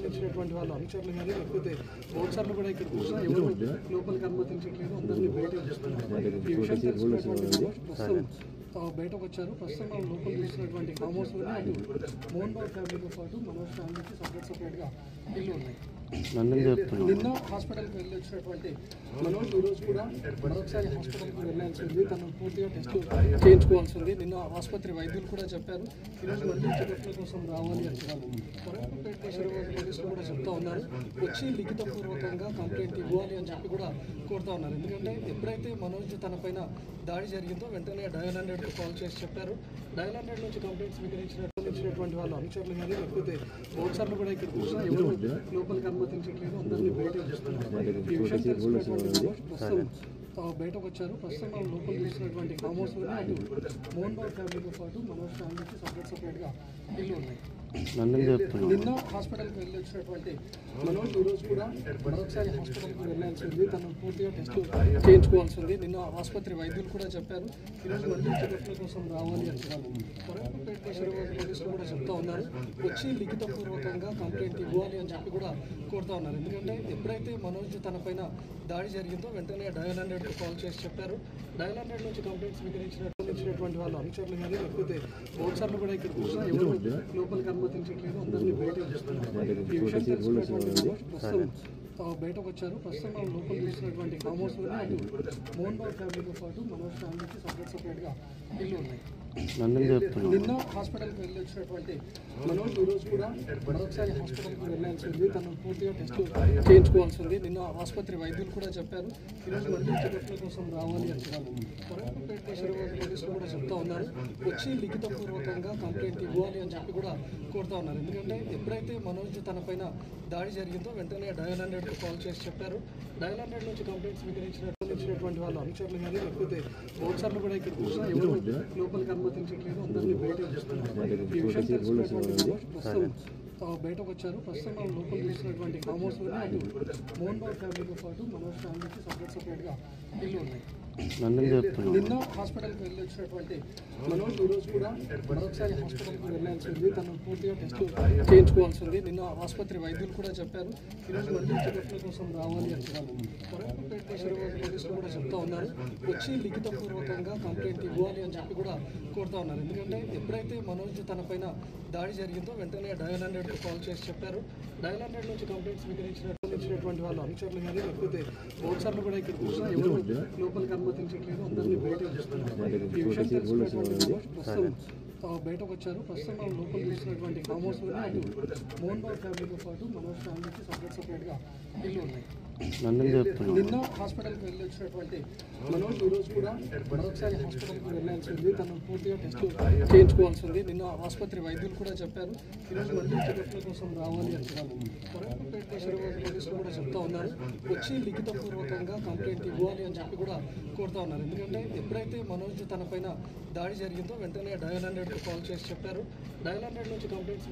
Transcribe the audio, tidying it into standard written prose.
సంబంధించినటువంటి వాళ్ళు అనుచరులు కానీ లేకపోతే బౌన్సర్లు కూడా ఇక్కడ కూర్చొని ఎవరు లోపలికి అనుమతించట్లేదు, అందరినీ బయటకు వస్తున్నారు. ఈ విషయం తెలుసుకున్నటువంటి ప్రస్తుతం బయటకు వచ్చారు. ప్రస్తుతం మనం లోపల చూసినటువంటి ఫామ్ హౌస్లోనే అటు మోహన్ బాబు ఫ్యామిలీతో పాటు మనోజ్ ఫ్యామిలీకి సపరేట్గా ఇల్లు ఉన్నాయి. నిన్న హాస్పిటల్కి వెళ్ళి వచ్చినటువంటి మనోజ్ ఈరోజు కూడా మరొకసారి హాస్పిటల్కి వెళ్ళాల్సి ఉంది. తను పూర్తిగా టెస్ట్ చేయించుకోవాల్సి ఉంది. నిన్న ఆసుపత్రి వైద్యులు కూడా చెప్పారు ఈరోజు మళ్ళీ చెకప్ల కోసం రావాలి అని చెప్పారు. కొరకపేట పోలీసులు కూడా చెప్తా ఉన్నారు, వచ్చి లిఖితపూర్వకంగా కంప్లైంట్ ఇవ్వాలి అని చెప్పి కూడా కోరుతా ఉన్నారు. ఎందుకంటే ఎప్పుడైతే మనోజ్ తన పైన దాడి జరిగిందో వెంటనే డయల్ 100కు కాల్ చేసి చెప్పారు. డయల్ 100 నుంచి కంప్లైంట్స్ స్వీకరించినటువంటి వాళ్ళు అనుచరులు కానీ లేకపోతే బౌన్సర్లు కూడా ఇక్కడ కూర్చొని ఎవరు లోపలికి అనుమతించట్లేదు, అందరినీ బయటకు వస్తున్నారు. ఈ విషయం తెలుసుకున్నటువంటి ప్రస్తుతం బయటకు వచ్చారు. ప్రస్తుతం మనం లోపల చూసినటువంటి ఫామ్ హౌస్లోనే అటు మోహన్ బాబు ఫ్యామిలీతో పాటు మనోజ్ ఫ్యామిలీకి సపరేట్గా ఇల్లు ఉన్నాయి. నిన్న హాస్పిటల్కి వెళ్ళి వచ్చినటువంటి మనోజ్ ఈరోజు కూడా మరొకసారి హాస్పిటల్కి వెళ్ళాల్సి ఉంది. తను పూర్తిగా టెస్ట్ చేయించుకోవాల్సి ఉంది. నిన్న ఆసుపత్రి వైద్యులు కూడా చెప్పారు ఈరోజు మళ్ళీ చెకప్ల కోసం రావాలి అని చెప్పారు. కొరకపేట పోలీసులు కూడా చెప్తా ఉన్నారు, వచ్చి లిఖితపూర్వకంగా కంప్లైంట్ ఇవ్వాలి అని చెప్పి కూడా కోరుతా ఉన్నారు. ఎందుకంటే ఎప్పుడైతే మనోజ్ తన పైన దాడి జరిగిందో వెంటనే డయల్ 100కు కాల్ చేసి చెప్పారు. డయల్ 100 నుంచి కంప్లైంట్ స్వీకరించినటువంటి వాళ్ళు అనుచరులు కానీ లేకపోతే బౌన్సర్లు కూడా ఇక్కడ కూర్చొని ఎవరు లోపలికి అనుమతించట్లేదు, అందరినీ బయటకు వస్తున్నారు. ఈ విషయం తెలుసుకున్నటువంటి ప్రస్తుతం బయటకు వచ్చారు. ప్రస్తుతం మనం లోపల చూసినటువంటి ఫామ్ హౌస్లోనే అటు మోహన్ బాబు ఫ్యామిలీతో పాటు మనోజ్ ఫ్యామిలీకి సపరేట్గా ఇల్లు ఉన్నాయి. నిన్న హాస్పిటల్కి వెళ్ళి వచ్చినటువంటి మనోజ్ ఈరోజు కూడా మరొకసారి హాస్పిటల్కి వెళ్ళాల్సి ఉంది. తను పూర్తిగా టెస్ట్ చేయించుకోవాల్సి ఉంది. నిన్న ఆసుపత్రి వైద్యులు కూడా చెప్పారు ఈరోజు మళ్ళీ చెకప్ల కోసం రావాలి అని చెప్పారు. కొరకపేట పోలీసులు కూడా చెప్తా ఉన్నారు, వచ్చి లిఖితపూర్వకంగా కంప్లైంట్ ఇవ్వాలి అని చెప్పి కూడా కోరుతా ఉన్నారు. ఎందుకంటే ఎప్పుడైతే మనోజ్ తన పైన దాడి జరిగిందో వెంటనే డయల్ 100కు కాల్ చేసి చెప్పారు. డయల్ 100 నుంచి కంప్లైంట్ స్వీకరించినటువంటి వాళ్ళు అనుచరులు కానీ లేకపోతే బౌన్సర్లు కూడా ఇక్కడ కూర్చొని ఎవరు లోపలికి అనుమతించట్లేదు, అందరినీ బయటకు వస్తున్నారు. ఈ విషయం తెలుసుకున్నటువంటి ప్రస్తుతం బయటకు వచ్చారు. ప్రస్తుతం మనం లోపల చూసినటువంటి ఫామ్ హౌస్లోనే అటు మోహన్ బాబు ఫ్యామిలీతో పాటు మనోజ్ ఫ్యామిలీకి సపరేట్గా ఇల్లు ఉన్నాయి. నిన్న హాస్పిటల్కి వెళ్ళి వచ్చినటువంటి మనోజ్ ఈరోజు కూడా మరొకసారి హాస్పిటల్కి వెళ్ళాల్సి ఉంది. తను పూర్తిగా టెస్ట్ చేయించుకోవాల్సి ఉంది. నిన్న ఆసుపత్రి వైద్యులు కూడా చెప్పారు ఈరోజు మళ్ళీ చెకప్ల కోసం రావాలి అని చెప్పారు. కొరకపేట పోలీసులు కూడా చెప్తా ఉన్నారు, వచ్చి లిఖితపూర్వకంగా కంప్లైంట్ ఇవ్వాలి అని చెప్పి కూడా కోరుతా ఉన్నారు. ఎందుకంటే ఎప్పుడైతే మనోజ్ తన పైన దాడి జరిగిందో వెంటనే డయల్ 100కు కాల్ చేసి చెప్పారు. డయల్ 100 నుంచి కంప్లైంట్ స్వీకరించినటువంటి వాళ్ళు అనుచరులు కానీ లేకపోతే బౌన్సర్లు కూడా ఇక్కడ కూర్చొని ఎవరు లోపలికి అనుమతించట్లేదు, అందరినీ బయటకు వస్తున్నారు. ఈ విషయం తెలుసుకున్నటువంటి ప్రస్తుతం బయటకు వచ్చారు. ప్రస్తుతం మనం లోపల చూసినటువంటి ఫామ్ హౌస్లోనే అటు మోహన్ బాబు ఫ్యామిలీతో పాటు మనోజ్ ఫ్యామిలీకి సపరేట్గా ఇల్లు ఉన్నాయి. నిన్న హాస్పిటల్కి వెళ్ళి వచ్చినటువంటి మనోజ్ ఈరోజు కూడా మరొకసారి హాస్పిటల్కి వెళ్ళాల్సి ఉంది. తను పూర్తిగా టెస్ట్ చేయించుకోవాల్సి ఉంది. నిన్న ఆసుపత్రి వైద్యులు కూడా చెప్పారు ఈరోజు మళ్ళీ చెకప్ల కోసం రావాలి అని చెప్పారు. కొరకపేట పోలీసులు కూడా చెప్తా ఉన్నారు, వచ్చి లిఖితపూర్వకంగా కంప్లైంట్ ఇవ్వాలి అని చెప్పి కూడా కోరుతా ఉన్నారు. ఎందుకంటే ఎప్పుడైతే మనోజ్ తన పైన దాడి జరిగిందో వెంటనే డయల్ 100కు కాల్ చేసి చెప్పారు. డయల్ 100 నుంచి కంప్లైంట్